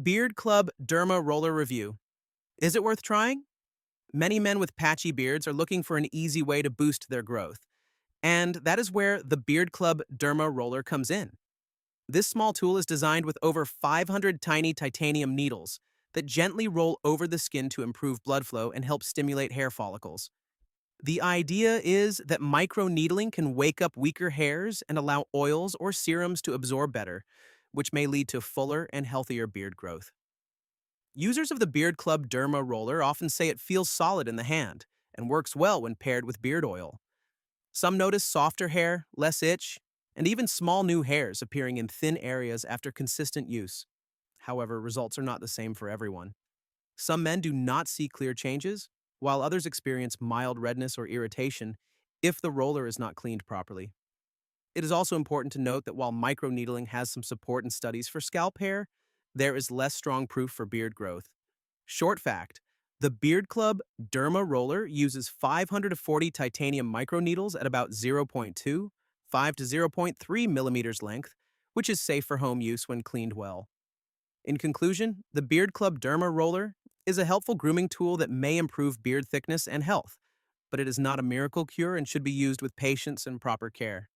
Beard Club Derma Roller Review. Is it worth trying? Many men with patchy beards are looking for an easy way to boost their growth. And that is where the Beard Club Derma Roller comes in. This small tool is designed with over 500 tiny titanium needles that gently roll over the skin to improve blood flow and help stimulate hair follicles. The idea is that microneedling can wake up weaker hairs and allow oils or serums to absorb better, which may lead to fuller and healthier beard growth. Users of the Beard Club Derma Roller often say it feels solid in the hand and works well when paired with beard oil. Some notice softer hair, less itch, and even small new hairs appearing in thin areas after consistent use. However, results are not the same for everyone. Some men do not see clear changes, while others experience mild redness or irritation if the roller is not cleaned properly. It is also important to note that while microneedling has some support in studies for scalp hair, there is less strong proof for beard growth. Short fact, the Beard Club Derma Roller uses 540 titanium microneedles at about 0.25 to zero point 0.3 millimeters length, which is safe for home use when cleaned well. In conclusion, the Beard Club Derma Roller is a helpful grooming tool that may improve beard thickness and health, but it is not a miracle cure and should be used with patience and proper care.